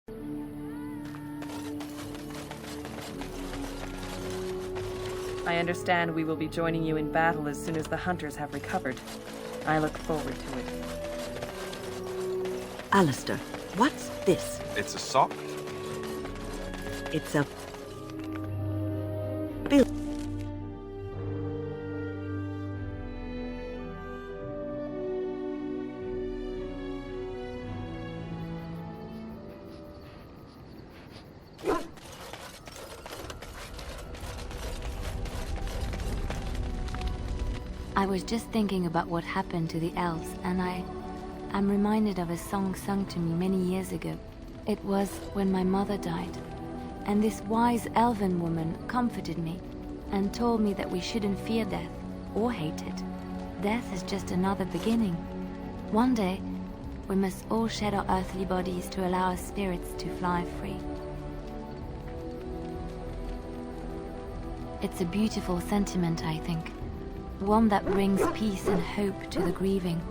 I understand we will be joining you in battle as soon as the hunters have recovered. I look forward to it. Alistair, what's this? It's a sock? It's a... bill. I was just thinking about what happened to the elves, and I'm reminded of a song sung to me many years ago. It was when my mother died, and this wise elven woman comforted me and told me that we shouldn't fear death or hate it. Death is just another beginning. One day, we must all shed our earthly bodies to allow our spirits to fly free. It's a beautiful sentiment, I think. One that brings peace and hope to the grieving.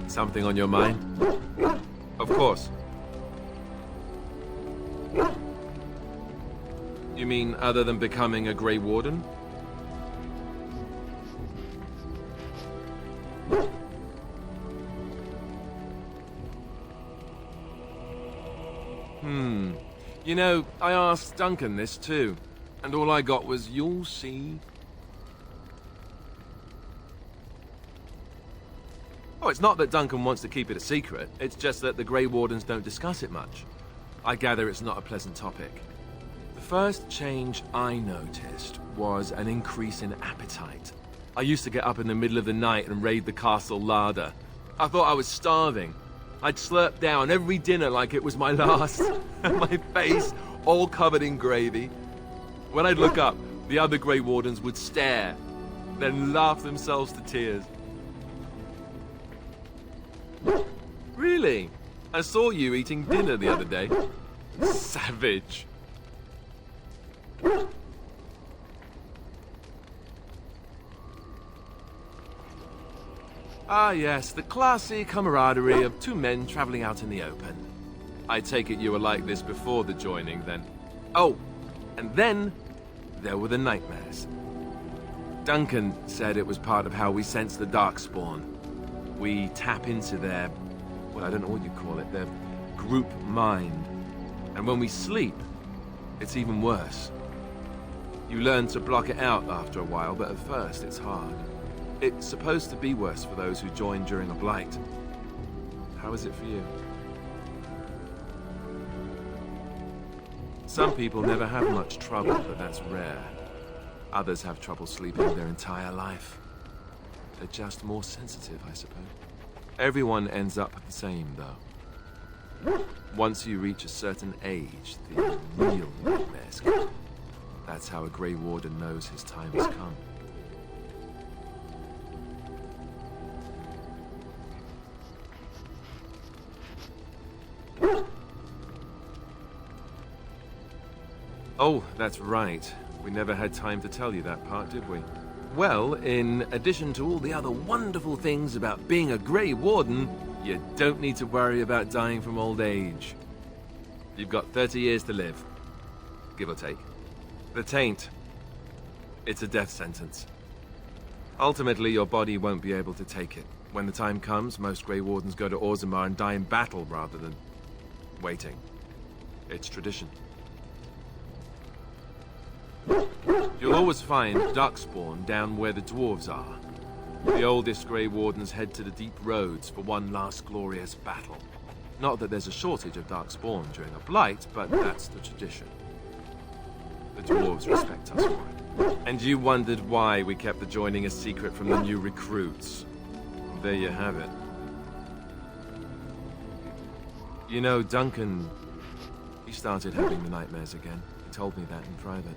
Something on your mind? Of course. You mean other than becoming a Grey Warden? You know, I asked Duncan this too, and all I got was, "You'll see." Oh, it's not that Duncan wants to keep it a secret, it's just that the Grey Wardens don't discuss it much. I gather it's not a pleasant topic. The first change I noticed was an increase in appetite. I used to get up in the middle of the night and raid the castle larder. I thought I was starving. I'd slurp down every dinner like it was my last, my face all covered in gravy. When I'd look up, the other Grey Wardens would stare, then laugh themselves to tears. Really? I saw you eating dinner the other day. Savage. Ah yes, the classy camaraderie of two men traveling out in the open. I take it you were like this before the joining, then. Oh, and then there were the nightmares. Duncan said it was part of how we sense the Darkspawn. We tap into their, well, I don't know what you call it, their group mind. And when we sleep, it's even worse. You learn to block it out after a while, but at first it's hard. It's supposed to be worse for those who join during a blight. How is it for you? Some people never have much trouble, but that's rare. Others have trouble sleeping their entire life. They're just more sensitive, I suppose. Everyone ends up the same, though. Once you reach a certain age, the real nightmares come. That's how a Grey Warden knows his time has come. Oh, that's right. We never had time to tell you that part, did we? Well, in addition to all the other wonderful things about being a Grey Warden, you don't need to worry about dying from old age. You've got 30 years to live, give or take. The taint, it's a death sentence. Ultimately, your body won't be able to take it. When the time comes, most Grey Wardens go to Orzammar and die in battle rather than waiting. It's tradition. You'll always find Darkspawn down where the dwarves are. The oldest Grey Wardens head to the deep roads for one last glorious battle. Not that there's a shortage of Darkspawn during a blight, but that's the tradition. The dwarves respect us for it. And you wondered why we kept the joining a secret from the new recruits. There you have it. You know, Duncan, he started having the nightmares again. He told me that in private.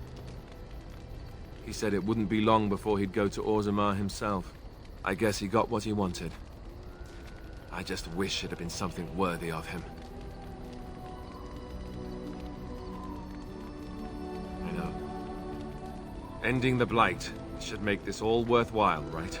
He said it wouldn't be long before he'd go to Orzammar himself. I guess he got what he wanted. I just wish it had been something worthy of him. I know. Ending the blight should make this all worthwhile, right?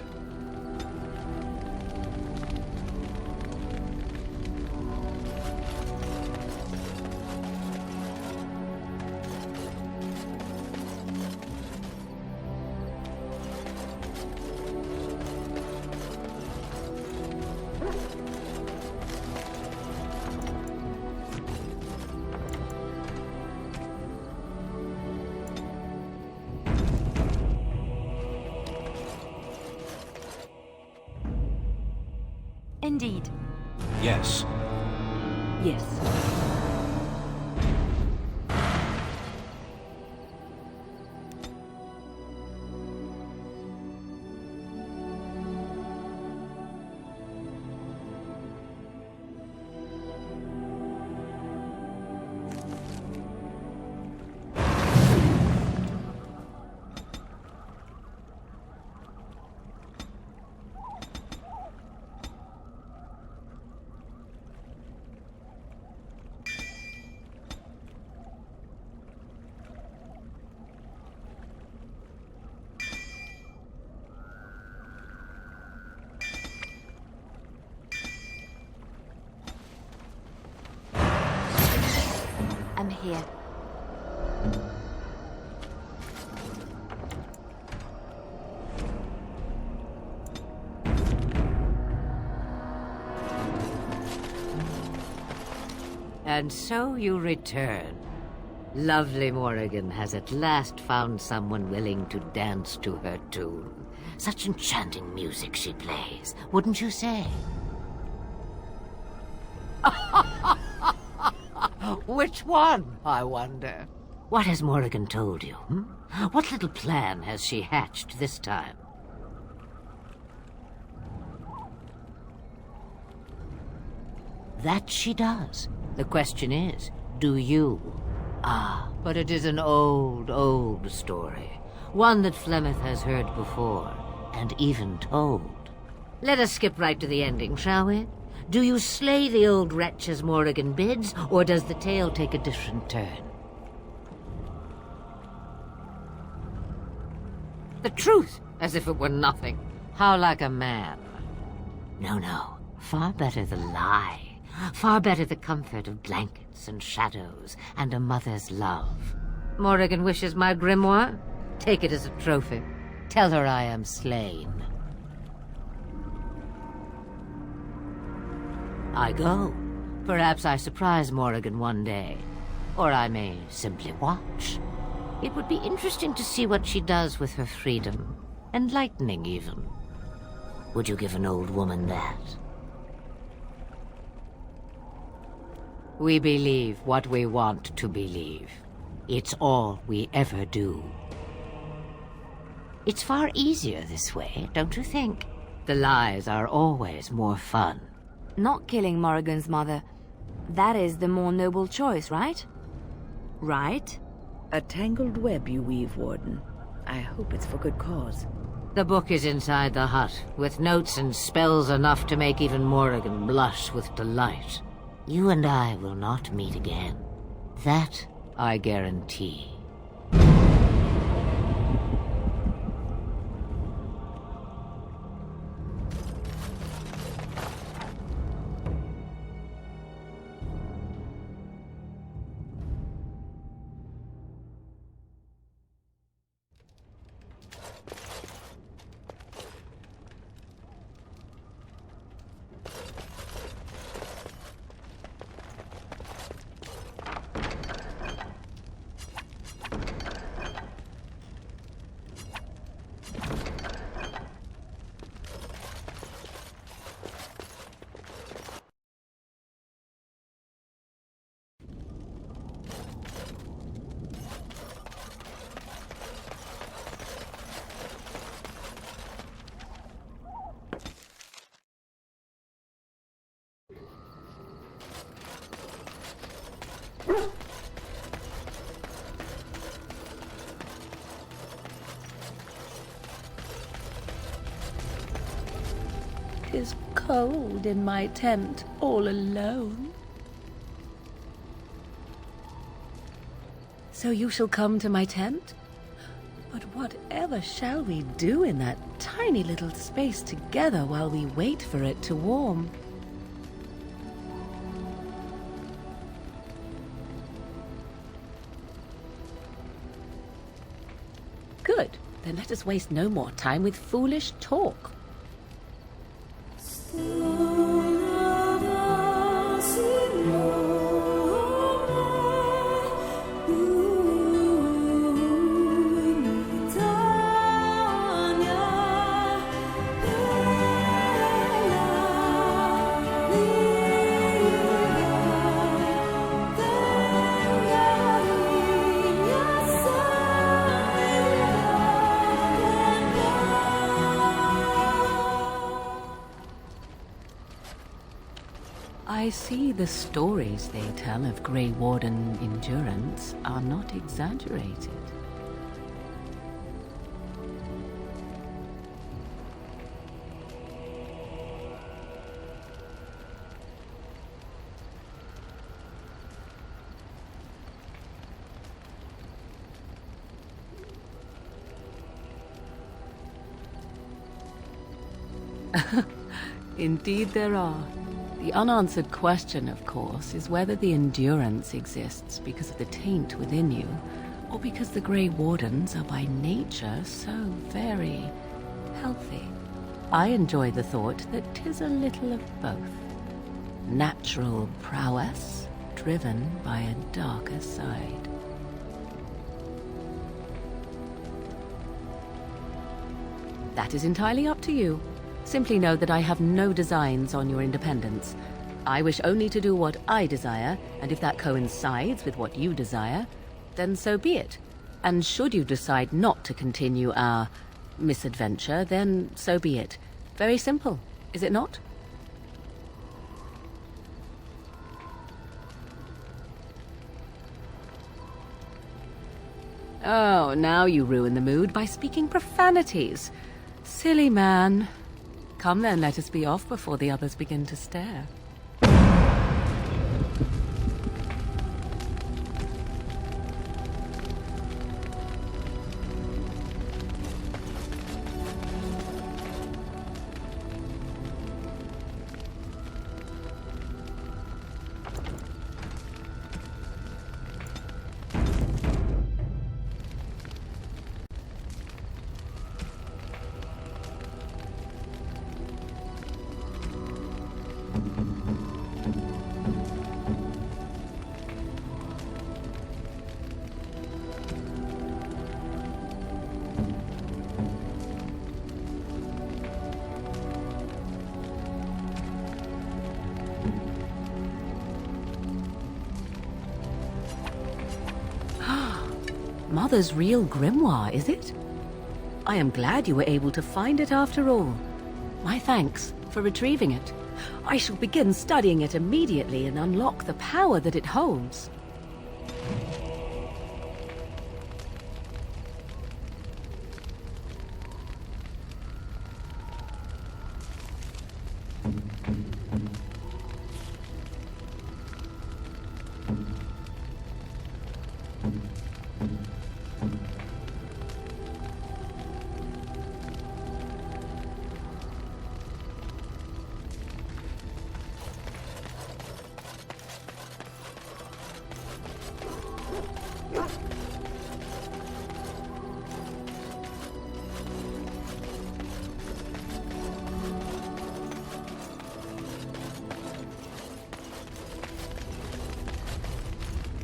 Indeed. Yes. Yes. I'm here. And so you return. Lovely Morrigan has at last found someone willing to dance to her tune. Such enchanting music she plays, wouldn't you say? Which one, I wonder? What has Morrigan told you? What little plan has she hatched this time? That she does. The question is, do you? Ah, but it is an old, old story. One that Flemeth has heard before, and even told. Let us skip right to the ending, shall we? Do you slay the old wretch as Morrigan bids, or does the tale take a different turn? The truth, as if it were nothing. How like a man. No, no. Far better the lie. Far better the comfort of blankets and shadows and a mother's love. Morrigan wishes my grimoire? Take it as a trophy. Tell her I am slain. I go. Perhaps I surprise Morrigan one day. Or I may simply watch. It would be interesting to see what she does with her freedom. Enlightening, even. Would you give an old woman that? We believe what we want to believe. It's all we ever do. It's far easier this way, don't you think? The lies are always more fun. Not killing Morrigan's mother. That is the more noble choice, right? Right? A tangled web you weave, Warden. I hope it's for good cause. The book is inside the hut, with notes and spells enough to make even Morrigan blush with delight. You and I will not meet again. That I guarantee. It's cold in my tent, all alone. So you shall come to my tent? But whatever shall we do in that tiny little space together while we wait for it to warm? Good. Then let us waste no more time with foolish talk. I see the stories they tell of Grey Warden endurance are not exaggerated. Indeed there are. The unanswered question, of course, is whether the endurance exists because of the taint within you, or because the Grey Wardens are by nature so very healthy. I enjoy the thought that 'tis a little of both. Natural prowess, driven by a darker side. That is entirely up to you. Simply know that I have no designs on your independence. I wish only to do what I desire, and if that coincides with what you desire, then so be it. And should you decide not to continue our misadventure, then so be it. Very simple, is it not? Oh, now you ruin the mood by speaking profanities. Silly man. Come then, let us be off before the others begin to stare. Mother's real grimoire, is it? I am glad you were able to find it after all. My thanks for retrieving it. I shall begin studying it immediately and unlock the power that it holds.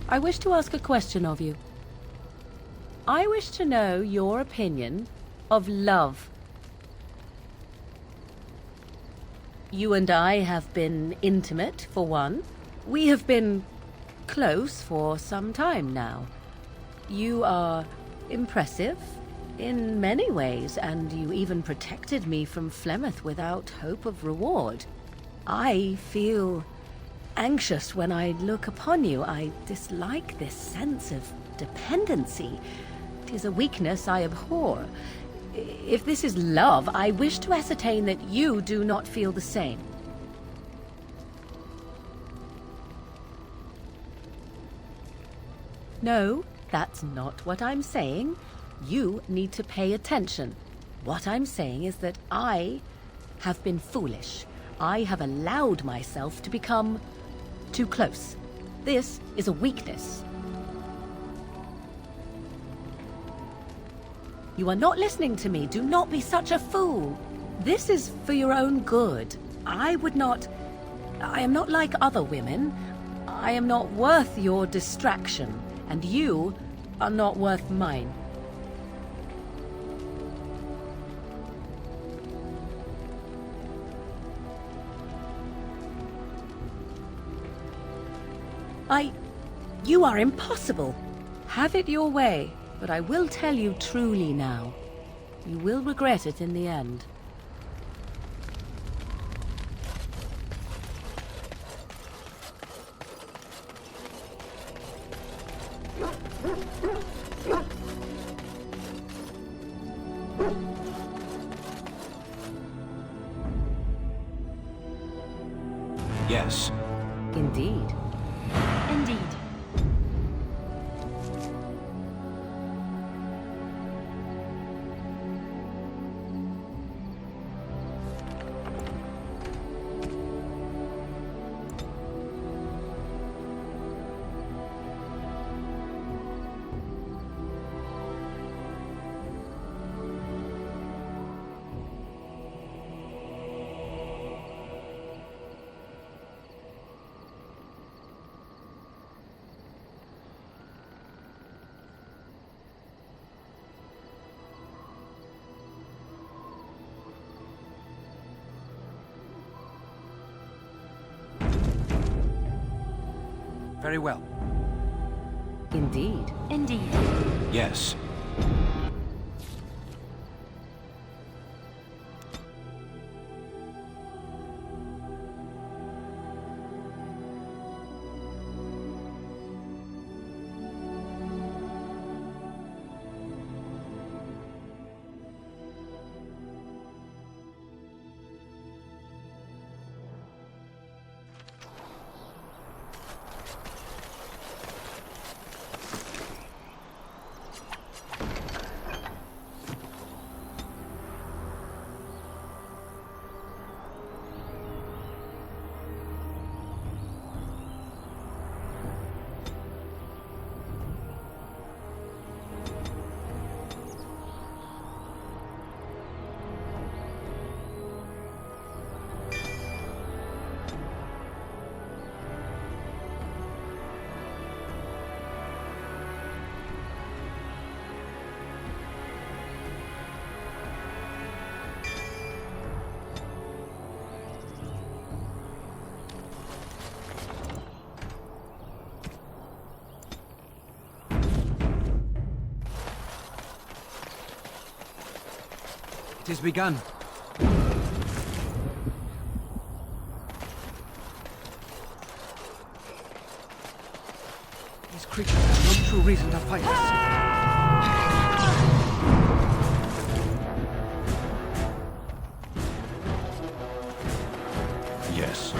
I wish to ask a question of you. I wish to know your opinion of love. You and I have been intimate, for one. We have been close for some time now. You are impressive in many ways, and you even protected me from Flemeth without hope of reward. I feel anxious when I look upon you. I dislike this sense of dependency. It is a weakness I abhor. If this is love, I wish to ascertain that you do not feel the same. No, that's not what I'm saying. You need to pay attention. What I'm saying is that I have been foolish. I have allowed myself to become too close. This is a weakness. You are not listening to me. Do not be such a fool. This is for your own good. I am not like other women. I am not worth your distraction, and you are not worth mine. You are impossible. Have it your way, but I will tell you truly now. You will regret it in the end. Yes. Indeed. Indeed. Very well. Indeed. Indeed. Yes. 'Tis begun. These creatures have no true reason to fight us. Yes.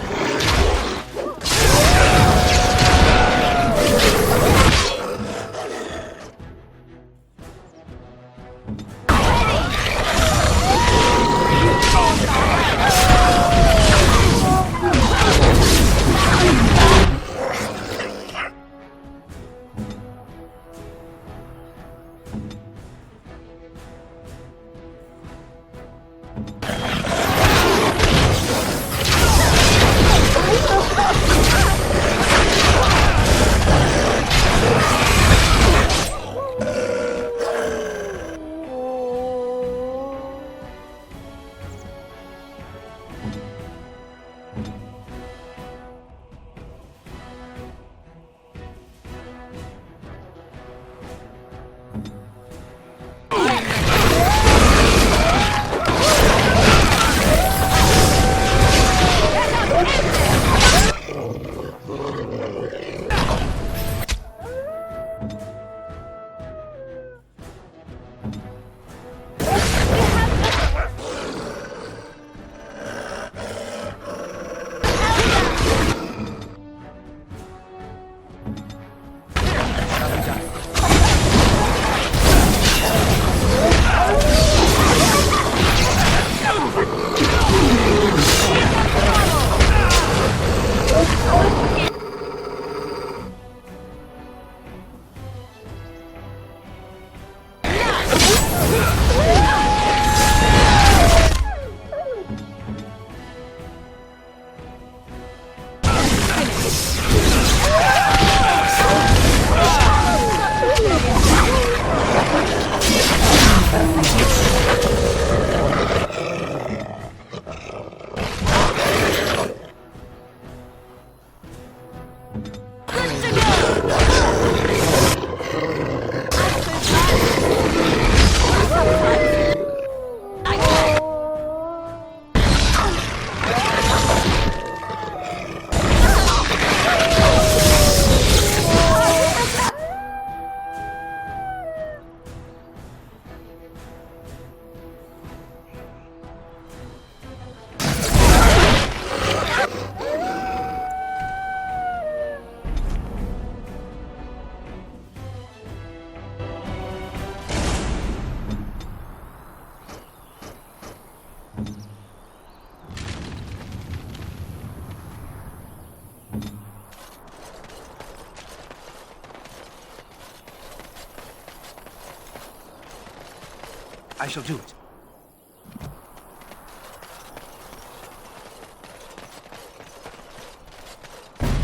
I shall do it.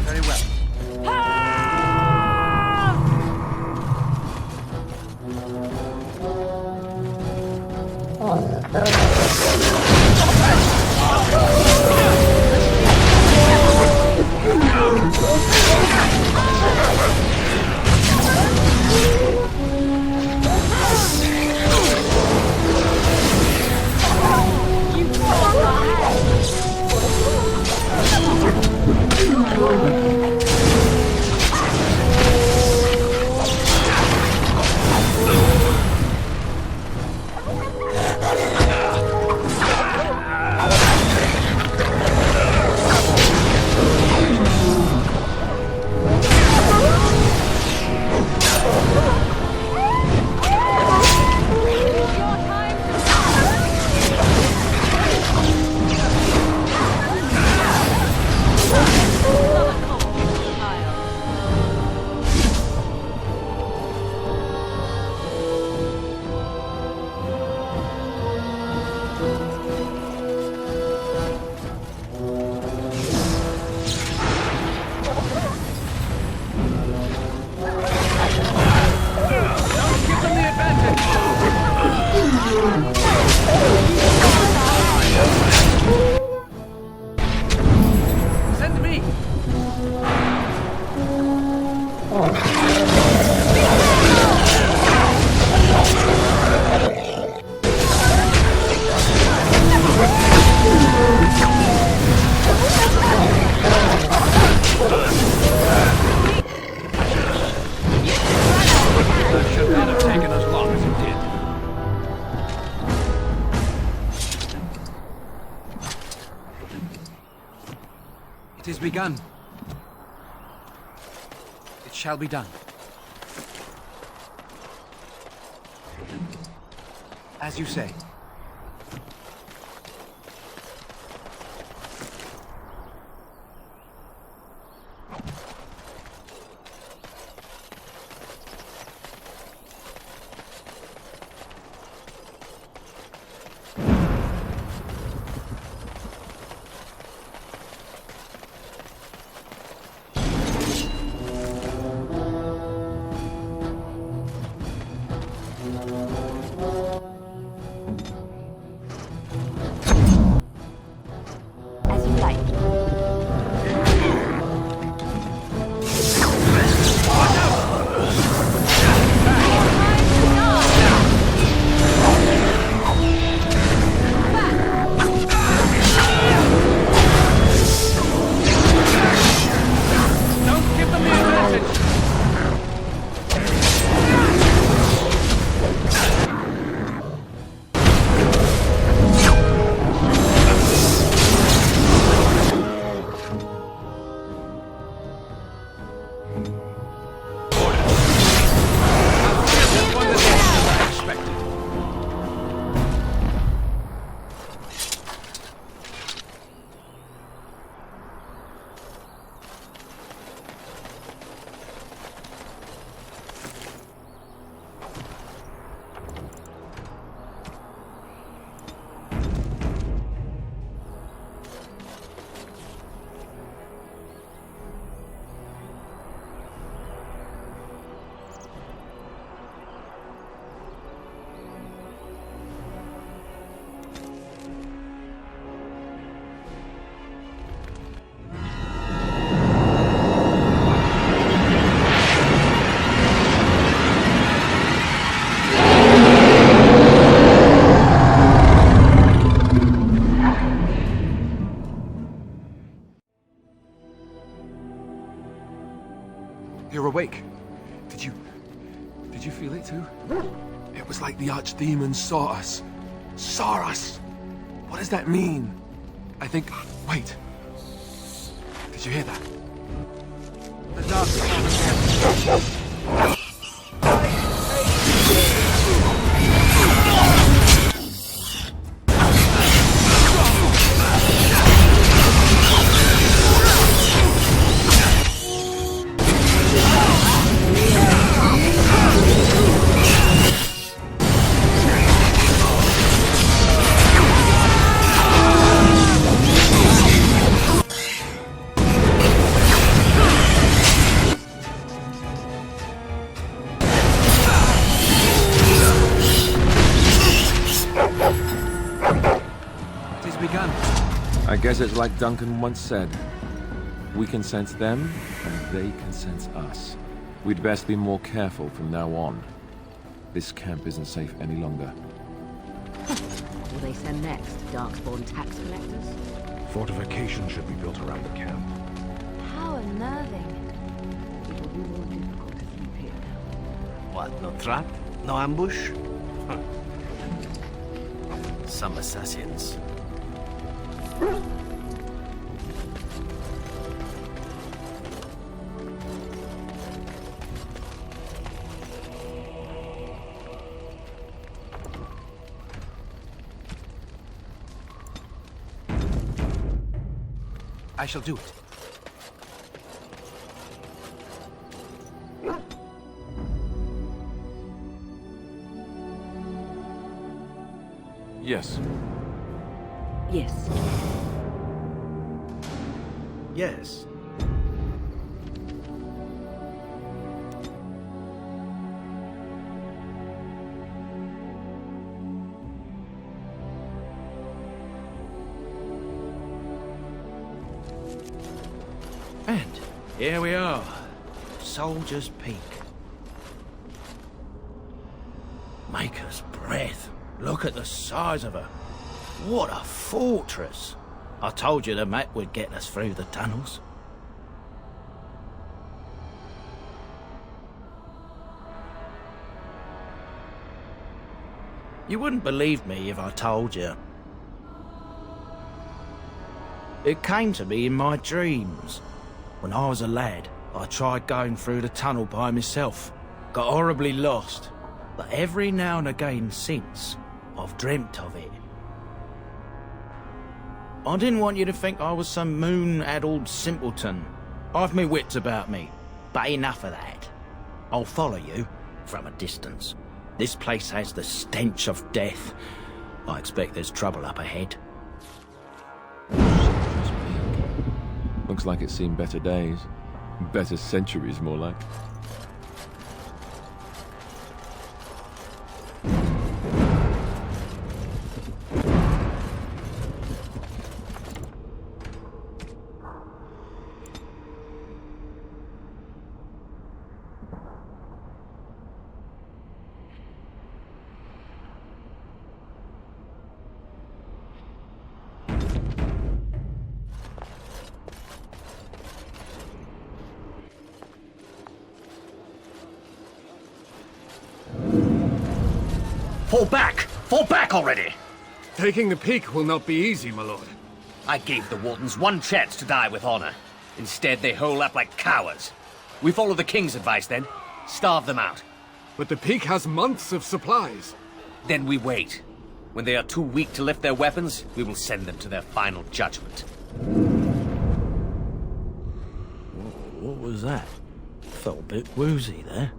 Very well. begun. It shall be done. As you say. You're awake. Did you feel it too? It was like the archdemon saw us. Saw us! What does that mean? I think... Wait. Did you hear that? The dark I guess it's like Duncan once said. We can sense them, and they can sense us. We'd best be more careful from now on. This camp isn't safe any longer. What will they send next? Darkspawn tax collectors? Fortifications should be built around the camp. How unnerving. It will be more difficult to sleep here now. What, no trap? No ambush? Some assassins. I shall do it. Yes. Yes. Yes. And here we are, Soldier's Peak. Maker's breath. Look at the size of her. What a fortress. I told you the map would get us through the tunnels. You wouldn't believe me if I told you. It came to me in my dreams. When I was a lad, I tried going through the tunnel by myself. Got horribly lost. But every now and again since, I've dreamt of it. I didn't want you to think I was some moon-addled simpleton. I've me wits about me, but enough of that. I'll follow you from a distance. This place has the stench of death. I expect there's trouble up ahead. Looks like it's seen better days. Better centuries, more like. Fall back! Fall back already! Taking the Peak will not be easy, my lord. I gave the Wardens one chance to die with honor. Instead, they hole up like cowards. We follow the King's advice, then. Starve them out. But the Peak has months of supplies. Then we wait. When they are too weak to lift their weapons, we will send them to their final judgment. What was that? Felt a bit woozy there.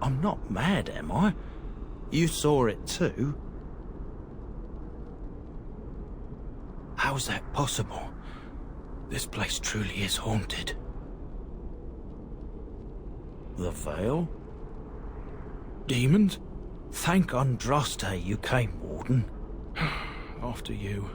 I'm not mad, am I? You saw it too? How's that possible? This place truly is haunted. The Veil? Demons? Thank Andraste you came, Warden. After you.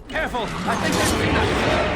Careful! I think they've seen us!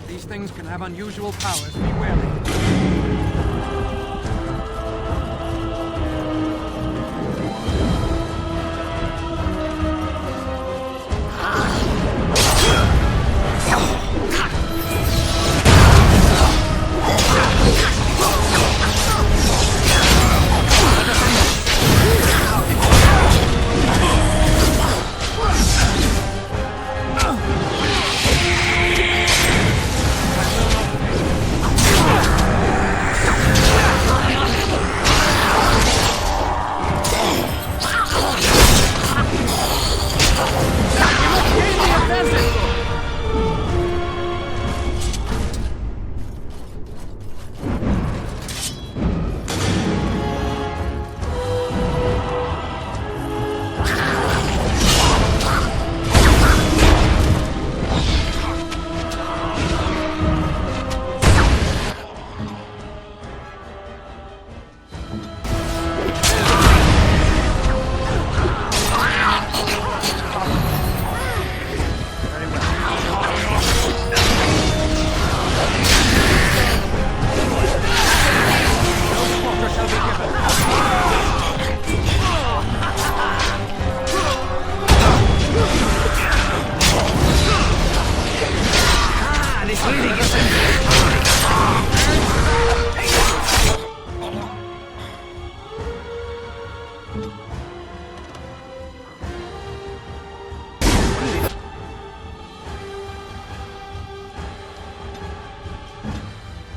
These things can have unusual powers. Be wary.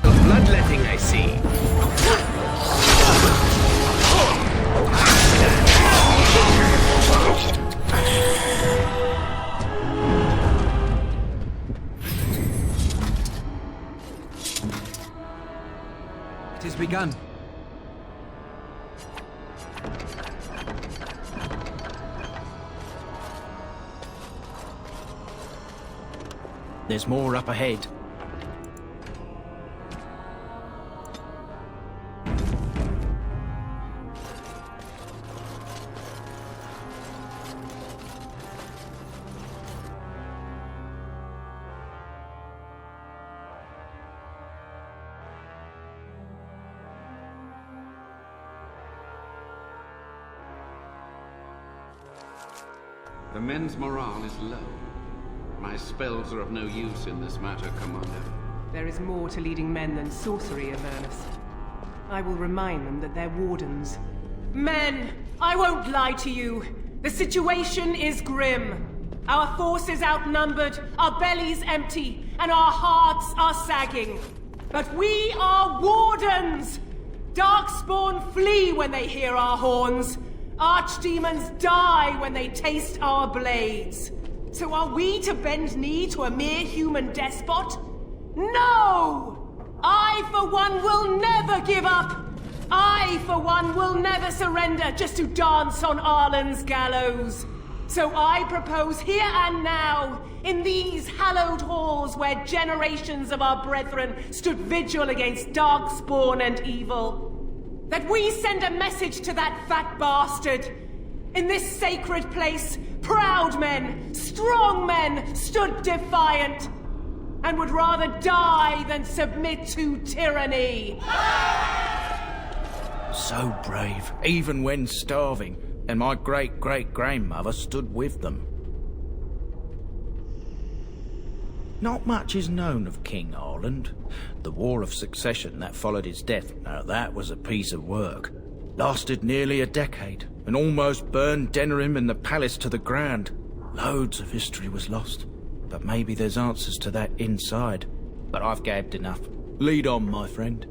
Bloodletting, I see. It has begun. There's more up ahead. The men's morale is low. My spells are of no use in this matter, Commander. There is more to leading men than sorcery, Avernus. I will remind them that they're wardens. Men! I won't lie to you. The situation is grim. Our forces outnumbered, our bellies empty, and our hearts are sagging. But we are wardens! Darkspawn flee when they hear our horns. Archdemons die when they taste our blades. So are we to bend knee to a mere human despot? No! I, for one, will never give up! I, for one, will never surrender just to dance on Arlen's gallows. So I propose here and now, in these hallowed halls where generations of our brethren stood vigil against darkspawn and evil, that we send a message to that fat bastard. In this sacred place, proud men, strong men stood defiant, and would rather die than submit to tyranny. So brave, even when starving, and my great-great-grandmother stood with them. Not much is known of King Arland. The War of Succession that followed his death, now that was a piece of work. Lasted nearly a decade, and almost burned Denerim and the palace to the ground. Loads of history was lost, but maybe there's answers to that inside. But I've gabbed enough. Lead on, my friend.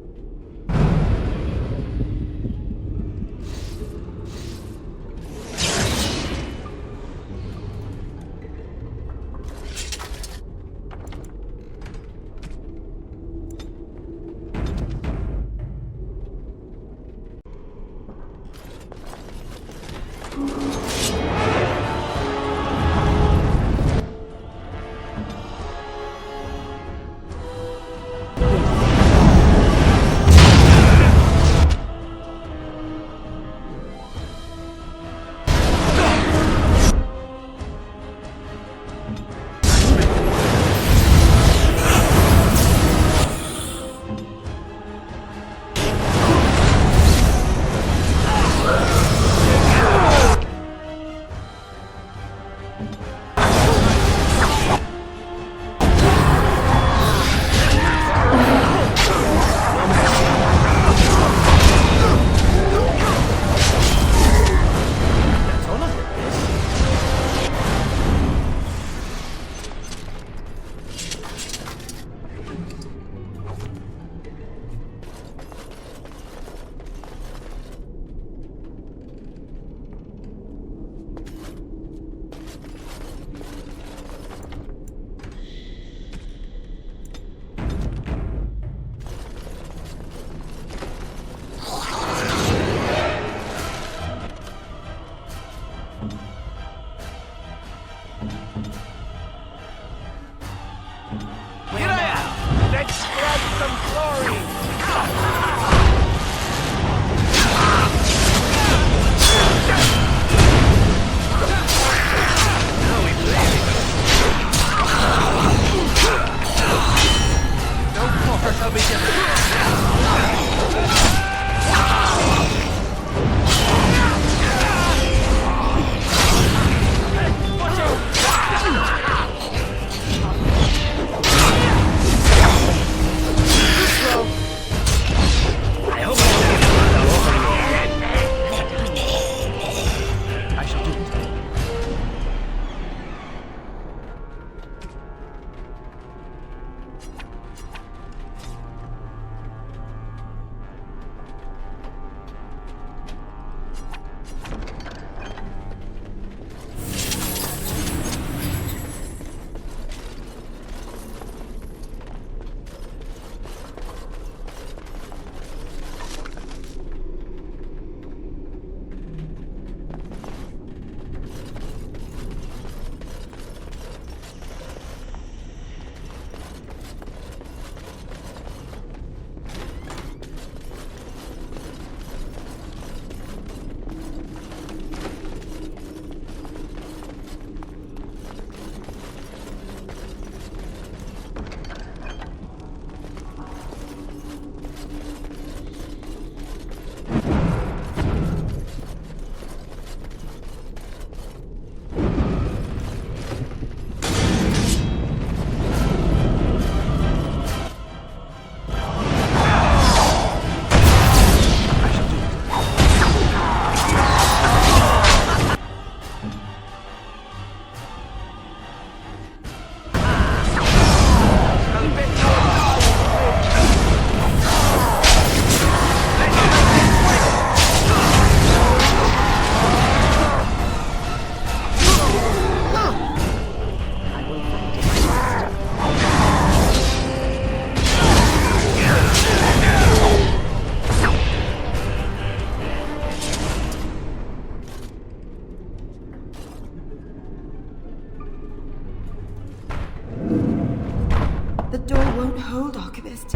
The door won't hold, Archivist.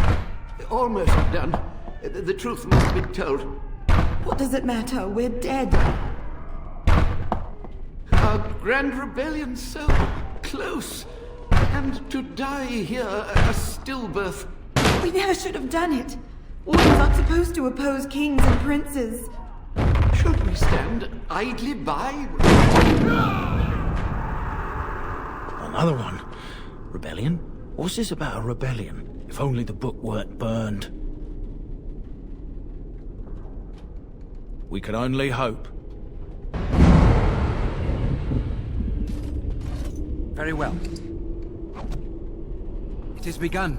Almost done. The truth must be told. What does it matter? We're dead. Our grand rebellion so close. And to die here, a stillbirth. We never should have done it. Wardens aren't supposed to oppose kings and princes. Should we stand idly by? Another one. Rebellion? What's this about a rebellion? If only the book weren't burned. We could only hope. Very well. It is begun.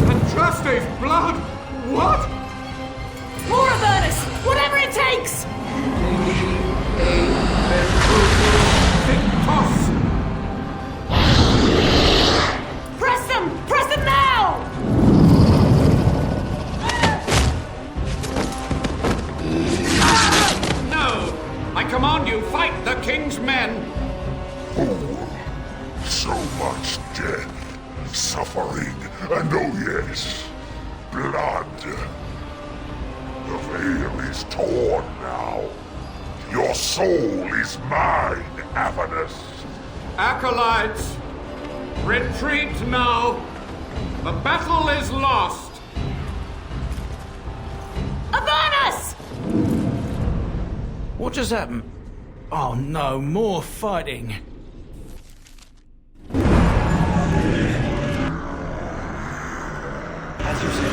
Andraste's blood? What? More Avernus! Whatever it takes! Press them! Press them now! No! I command you, fight the king's men! So much death, suffering, and oh yes, blood. The veil is torn now. Your soul is mine, Avernus. Acolytes, retreat now. The battle is lost. Avernus! What just happened? Oh no, more fighting. As you say.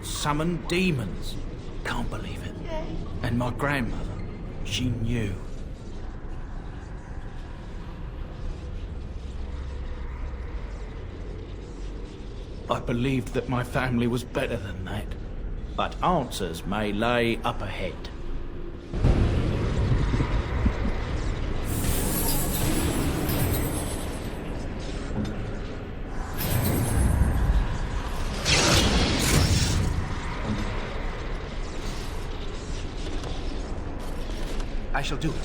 Summoned demons. Can't believe it. And my grandmother, she knew. I believed that my family was better than that. But answers may lay up ahead. I shall do it.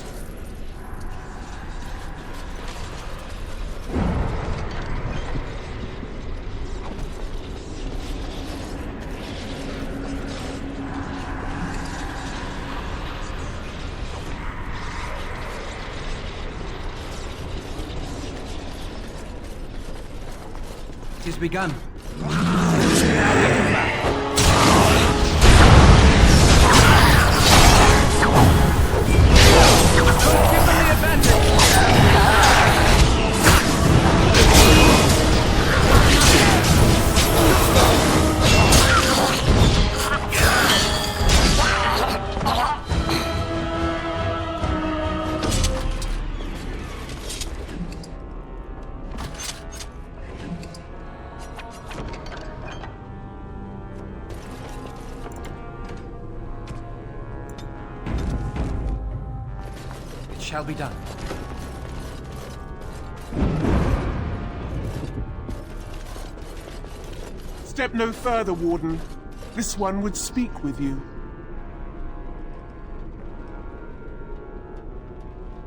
It has begun. Shall be done. Step no further, Warden. This one would speak with you.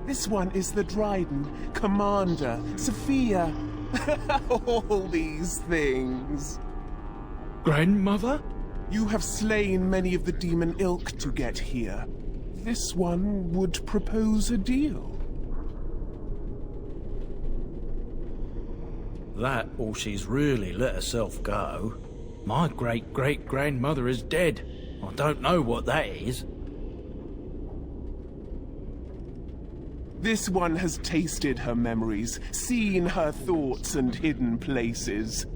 This one is the Dryden, Commander, Sophia. All these things. Grandmother? You have slain many of the demon ilk to get here. This one would propose a deal. That, or she's really let herself go. My great-great-grandmother is dead. I don't know what that is. This one has tasted her memories, seen her thoughts and hidden places.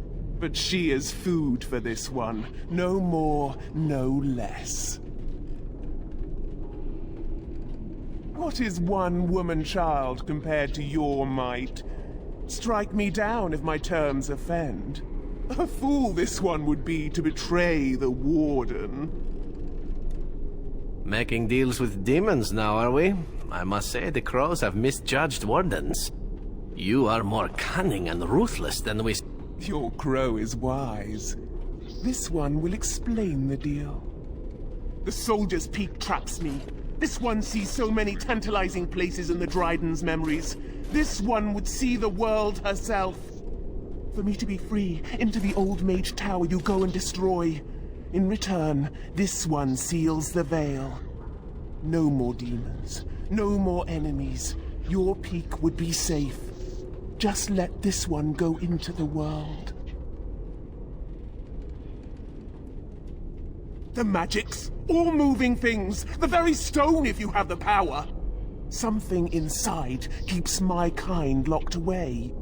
But she is food for this one. No more, no less. What is one woman-child compared to your might? Strike me down if my terms offend. A fool this one would be to betray the Warden. Making deals with demons now, are we? I must say the crows have misjudged wardens. You are more cunning and ruthless than we... Your crow is wise. This one will explain the deal. The soldier's peak traps me. This one sees so many tantalizing places in the Dryden's memories. This one would see the world herself. For me to be free, into the old mage tower you go and destroy. In return, this one seals the veil. No more demons, no more enemies. Your peak would be safe. Just let this one go into the world. The magics, all moving things, the very stone if you have the power. Something inside keeps my kind locked away.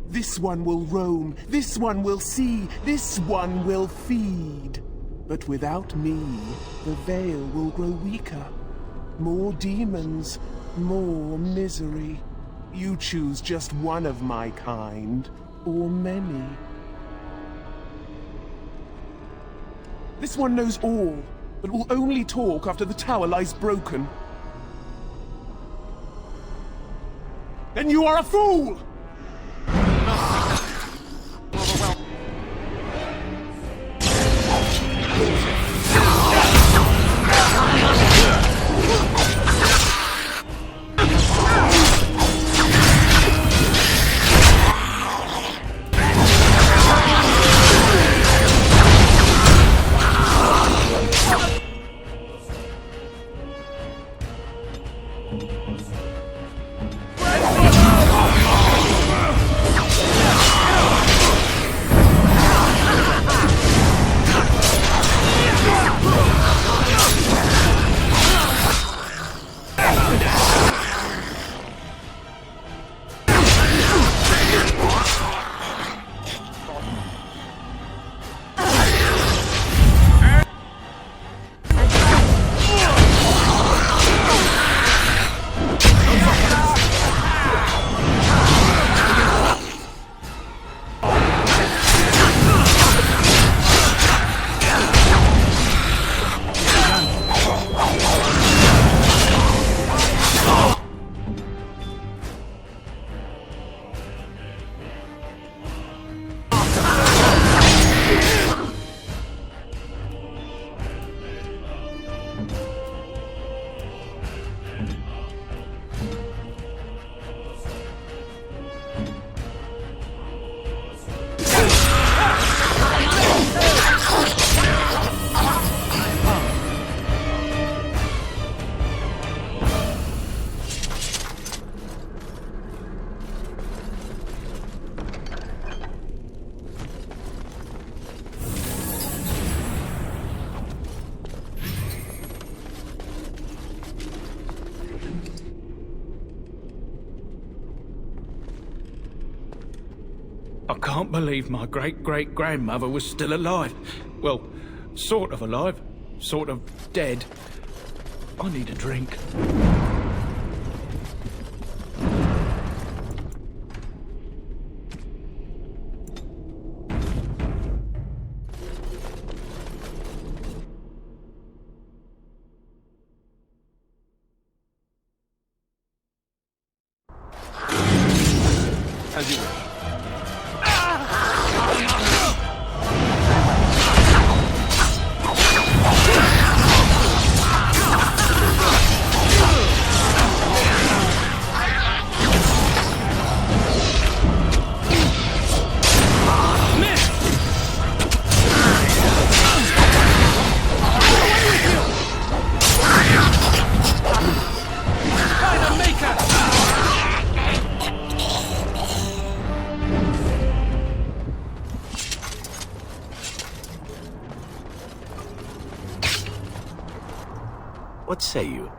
This one will roam, this one will see, this one will feed. But without me, the veil will grow weaker. More demons, more misery. You choose just one of my kind, or many. This one knows all, but will only talk after the tower lies broken. Then you are a fool! I can't believe my great-great-grandmother was still alive. Well, sort of alive, sort of dead. I need a drink. As you wish. What say you?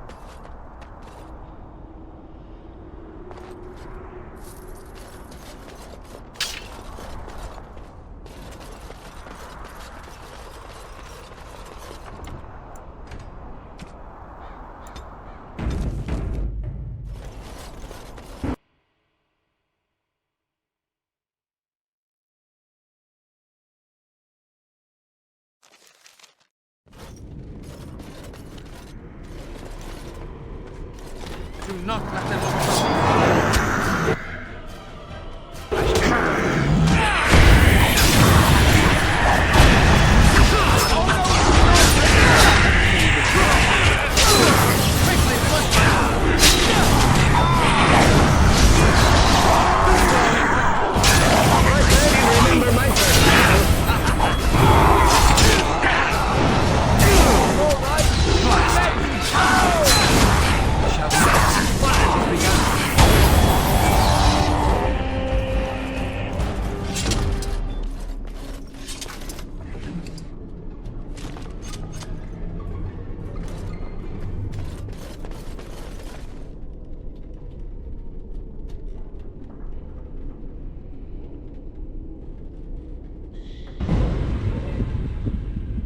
Do not let them stop.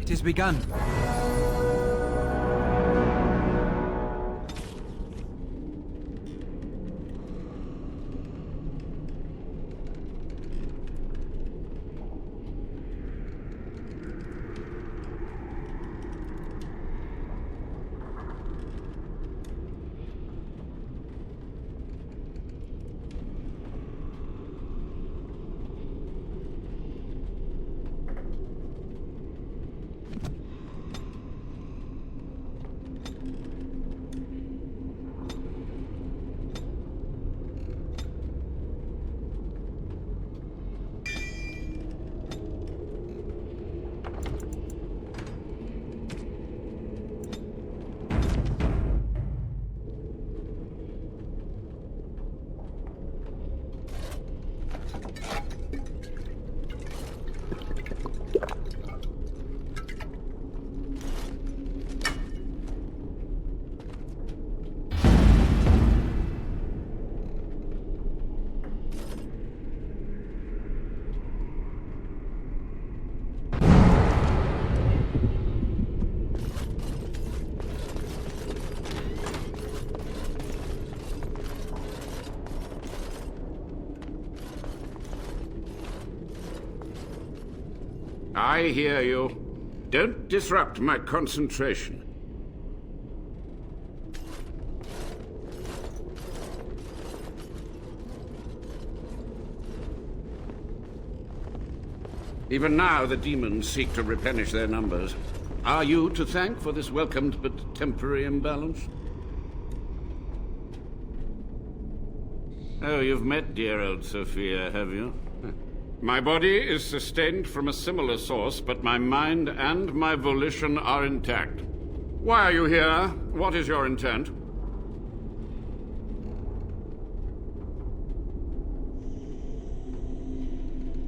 It has begun. I hear you. Don't disrupt my concentration. Even now, the demons seek to replenish their numbers. Are you to thank for this welcomed but temporary imbalance? Oh, you've met dear old Sophia, have you? My body is sustained from a similar source, but my mind and my volition are intact. Why are you here? What is your intent?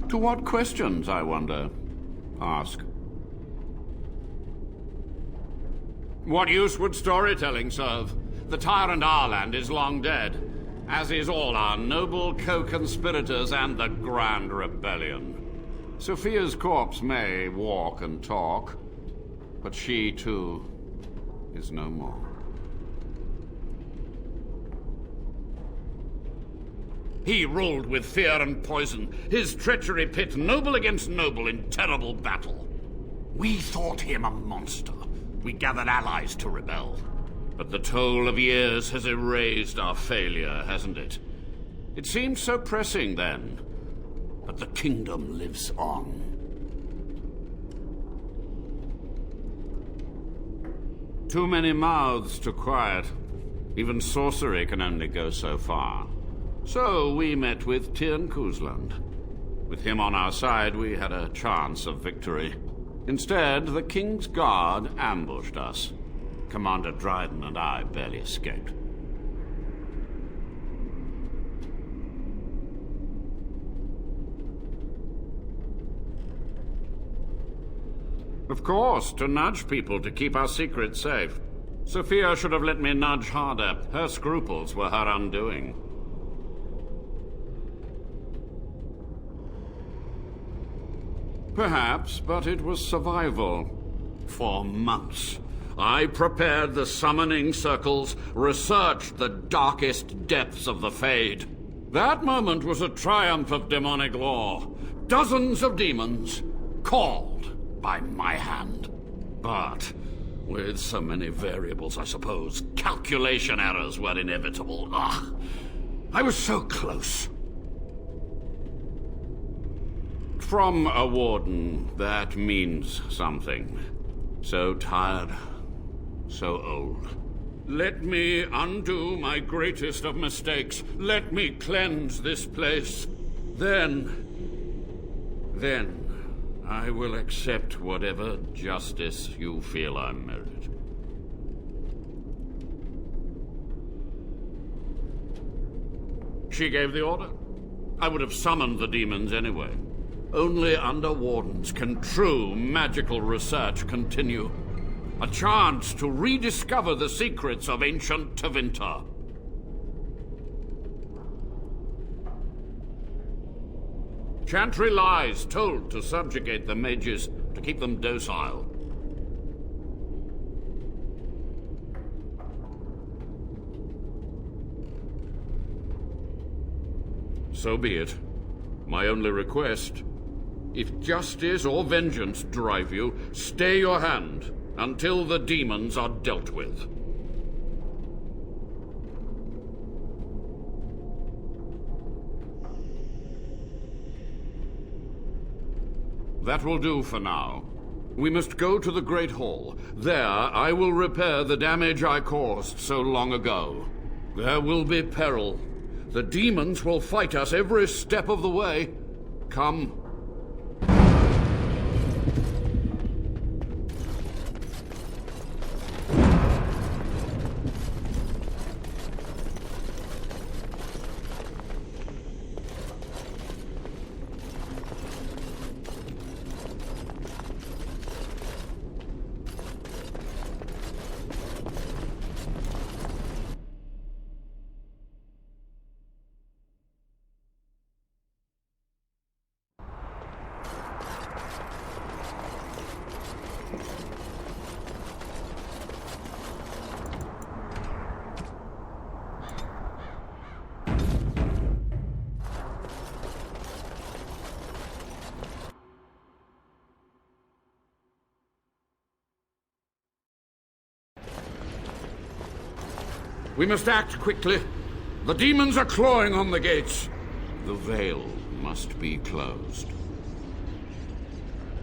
To what questions, I wonder? Ask. What use would storytelling serve? The tyrant Arland is long dead. as is all our noble co-conspirators and the Grand Rebellion. Sophia's corpse may walk and talk, but she, too, is no more. He ruled with fear and poison, his treachery pit noble against noble in terrible battle. We thought him a monster. We gathered allies to rebel. But the toll of years has erased our failure, hasn't it? It seemed so pressing then, but the kingdom lives on. Too many mouths to quiet. Even sorcery can only go so far. So we met with Tirn Kuzland. With him on our side, we had a chance of victory. Instead, the King's Guard ambushed us. Commander Dryden and I barely escaped. Of course, to nudge people to keep our secrets safe. Sophia should have let me nudge harder. Her scruples were her undoing. Perhaps, but it was survival. For months, I prepared the summoning circles, researched the darkest depths of the Fade. That moment was a triumph of demonic law. Dozens of demons, called by my hand. But with so many variables, I suppose, calculation errors were inevitable. I was so close. From a warden, that means something. So tired, so old. Let me undo my greatest of mistakes. Let me cleanse this place. Then I will accept whatever justice you feel I merit. She gave the order. I would have summoned the demons anyway. Only under wardens can true magical research continue. A chance to rediscover the secrets of ancient Tevinter. Chantry lies told to subjugate the mages, to keep them docile. So be it. My only request, if justice or vengeance drive you, stay your hand until the demons are dealt with. That will do for now. We must go to the Great Hall. There, I will repair the damage I caused so long ago. There will be peril. The demons will fight us every step of the way. Come. We must act quickly. The demons are clawing on the gates. The veil must be closed.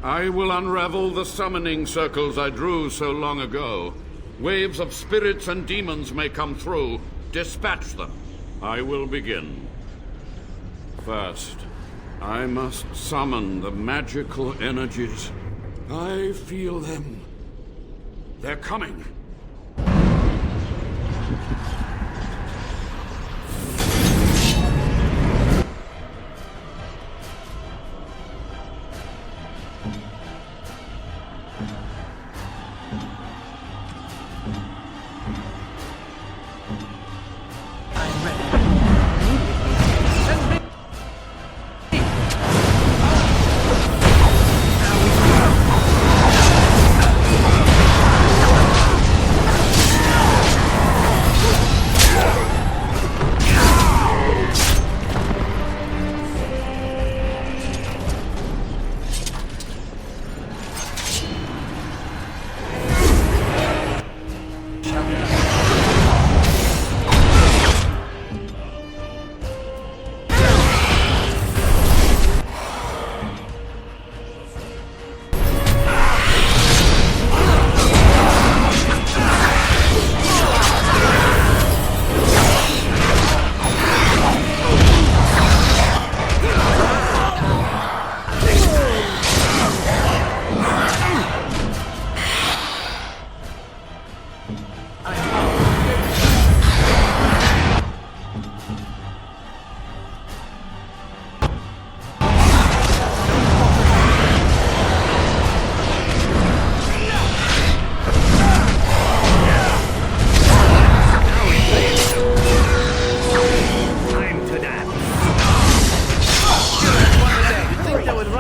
I will unravel the summoning circles I drew so long ago. Waves of spirits and demons may come through. Dispatch them. I will begin. First, I must summon the magical energies. I feel them. They're coming. I'm ready.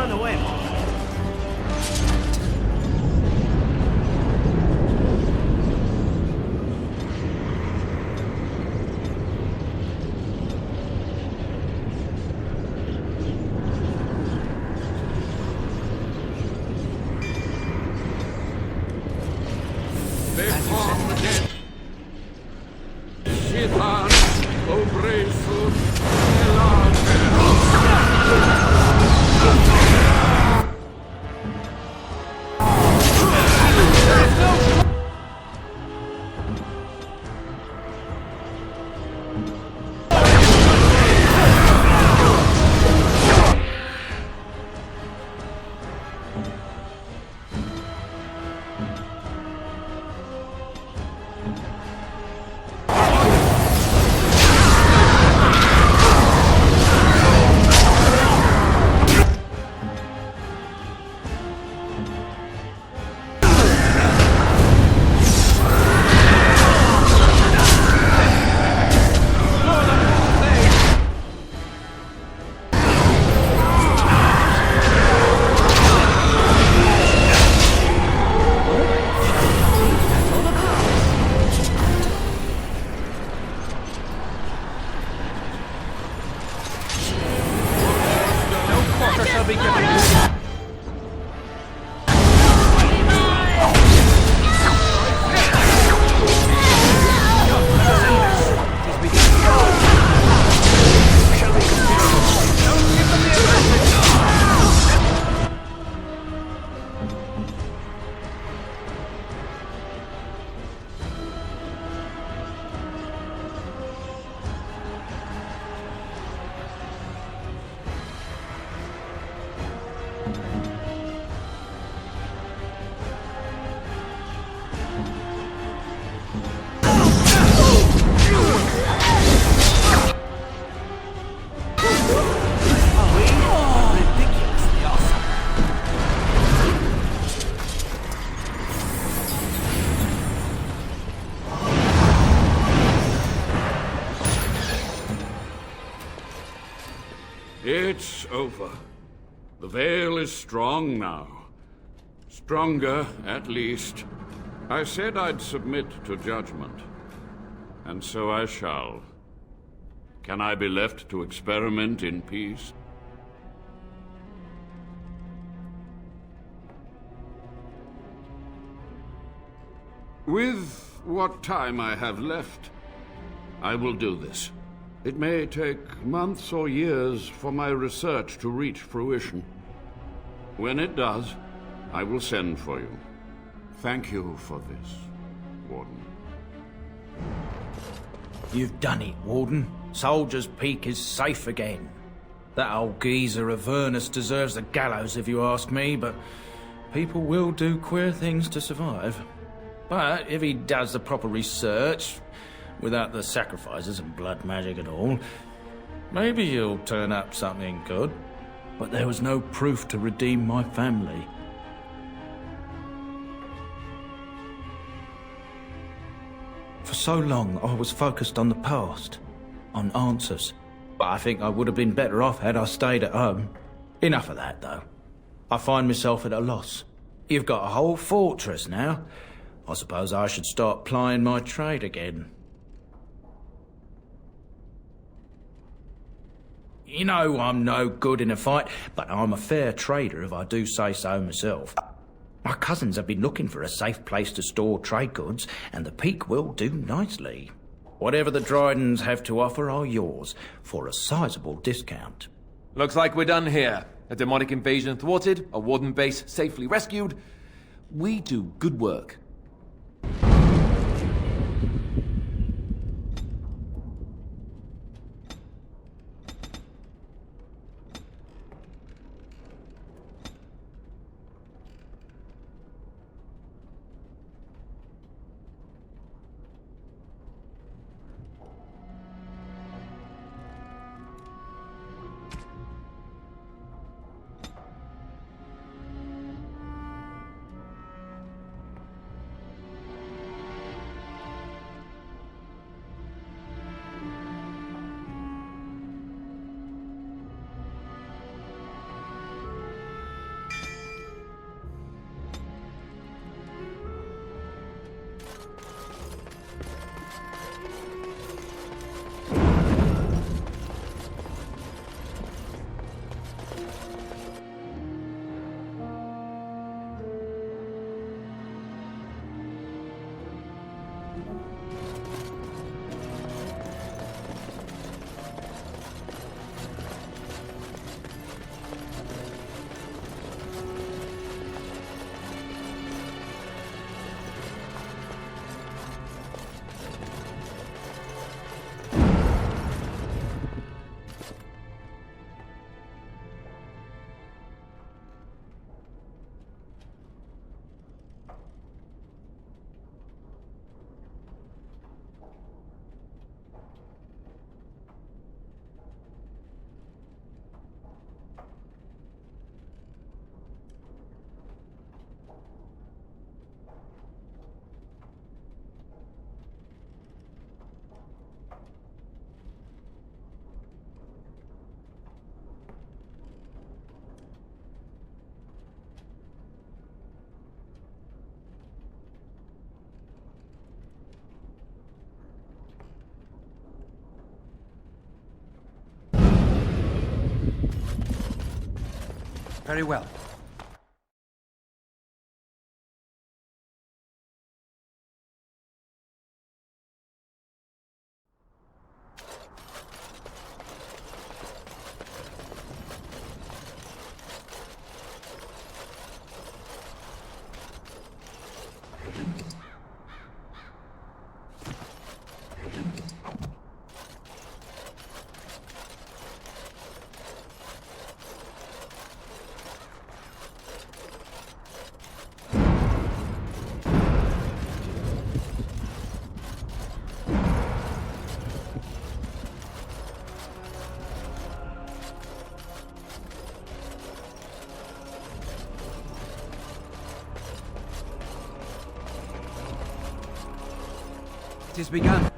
run away, my friend. It's over. The veil is strong now. Stronger, at least. I said I'd submit to judgment. And so I shall. Can I be left to experiment in peace? With what time I have left, I will do this. It may take months or years for my research to reach fruition. When it does, I will send for you. Thank you for this, Warden. You've done it, Warden. Soldier's Peak is safe again. That old geezer of Avernus deserves the gallows if you ask me, but people will do queer things to survive. But if he does the proper research, without the sacrifices and blood magic and all, maybe he'll turn up something good. But there was no proof to redeem my family. For so long, I was focused on the past, on answers. But I think I would have been better off had I stayed at home. Enough of that, though. I find myself at a loss. You've got a whole fortress now. I suppose I should start plying my trade again. You know I'm no good in a fight, but I'm a fair trader if I do say so myself. My cousins have been looking for a safe place to store trade goods, and the Peak will do nicely. Whatever the Drydens have to offer are yours, for a sizable discount. Looks like we're done here. A demonic invasion thwarted, a warden base safely rescued. We do good work. Very well. It has begun.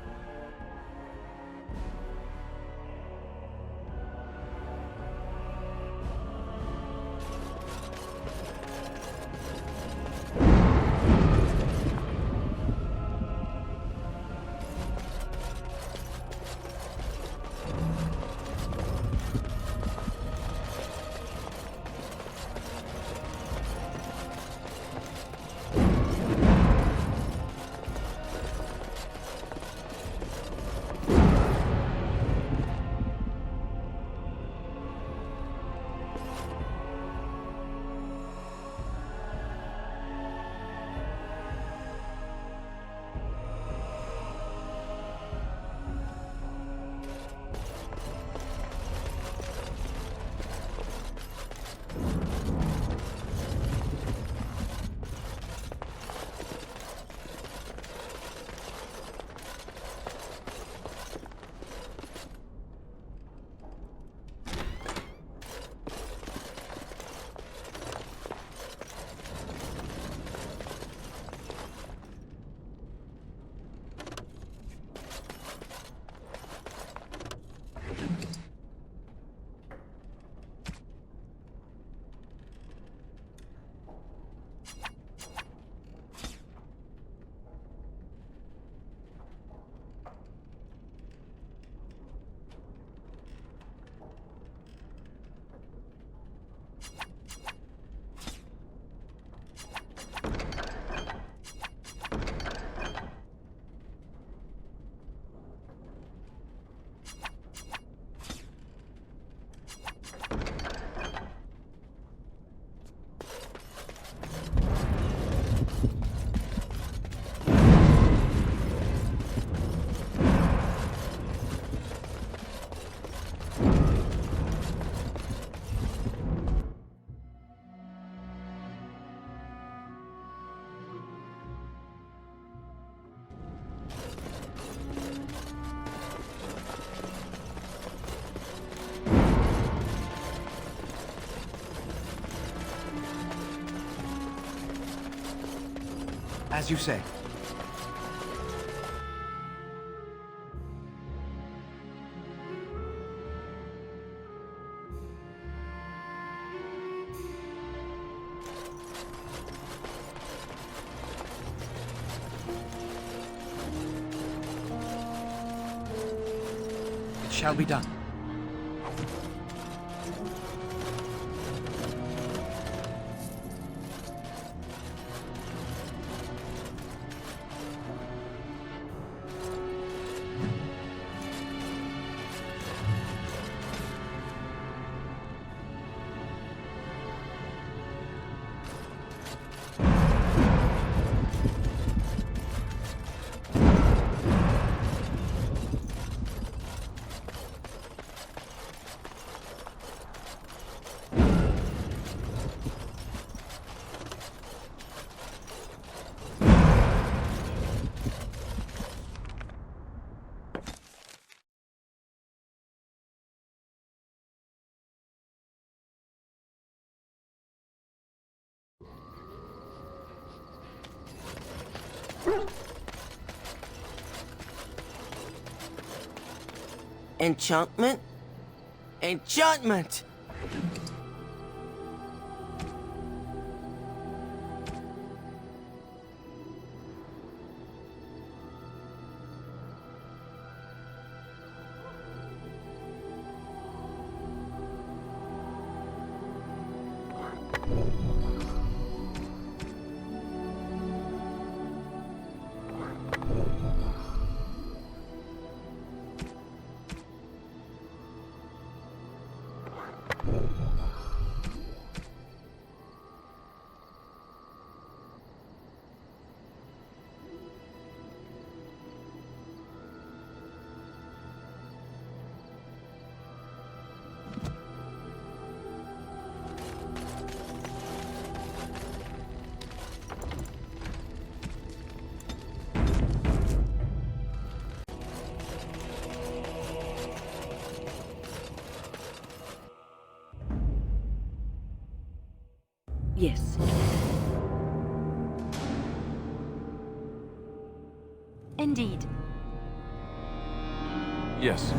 As you say. It shall be done. Enchantment? Enchantment! Yes. Indeed. Yes.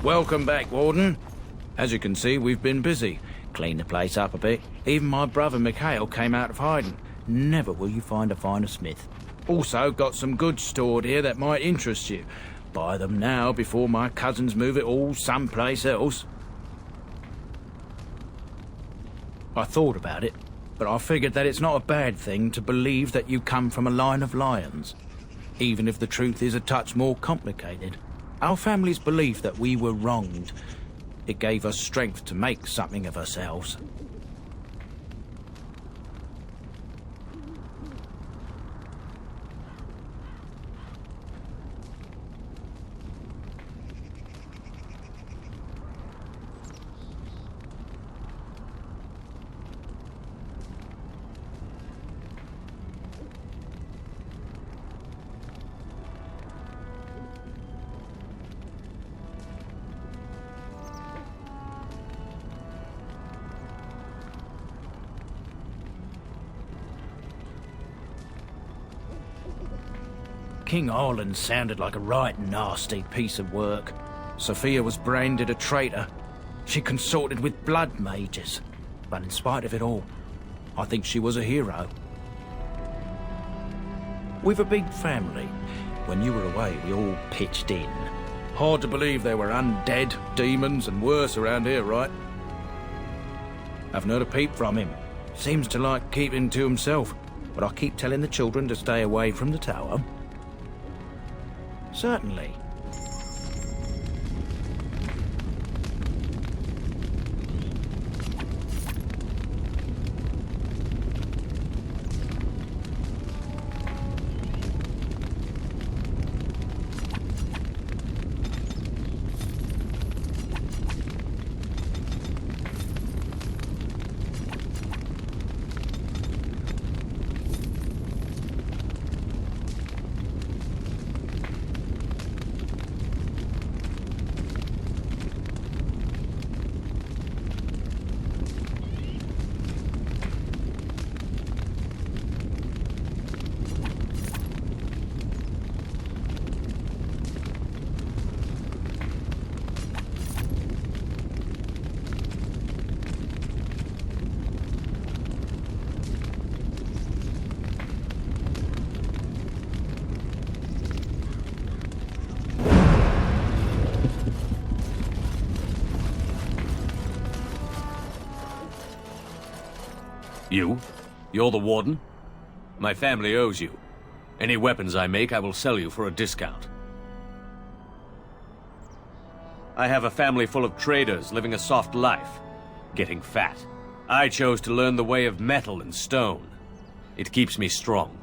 Welcome back, Warden. As you can see, we've been busy. Cleaned the place up a bit. Even my brother Mikhail came out of hiding. Never will you find a finer smith. Also, got some goods stored here that might interest you. Buy them now before my cousins move it all someplace else. I thought about it, but I figured that it's not a bad thing to believe that you come from a line of lions. Even if the truth is a touch more complicated. Our family's belief that we were wronged. It gave us strength to make something of ourselves. King Arlen sounded like a right nasty piece of work. Sophia was branded a traitor. She consorted with blood mages. But in spite of it all, I think she was a hero. We've a big family. When you were away, we all pitched in. Hard to believe there were undead, demons and worse around here, right? Haven't heard a peep from him. Seems to like keeping to himself. But I keep telling the children to stay away from the tower. Certainly. You? You're the warden? My family owes you. Any weapons I make, I will sell you for a discount. I have a family full of traders living a soft life, getting fat. I chose to learn the way of metal and stone. It keeps me strong.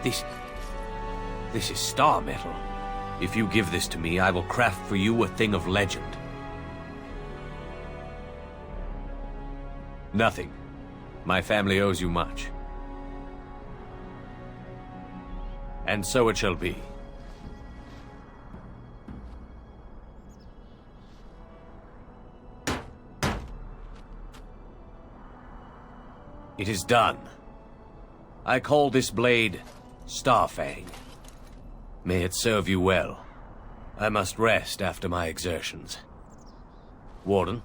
This is star metal. If you give this to me, I will craft for you a thing of legend. Nothing. My family owes you much. And so it shall be. It is done. I call this blade Starfang. May it serve you well. I must rest after my exertions. Warden?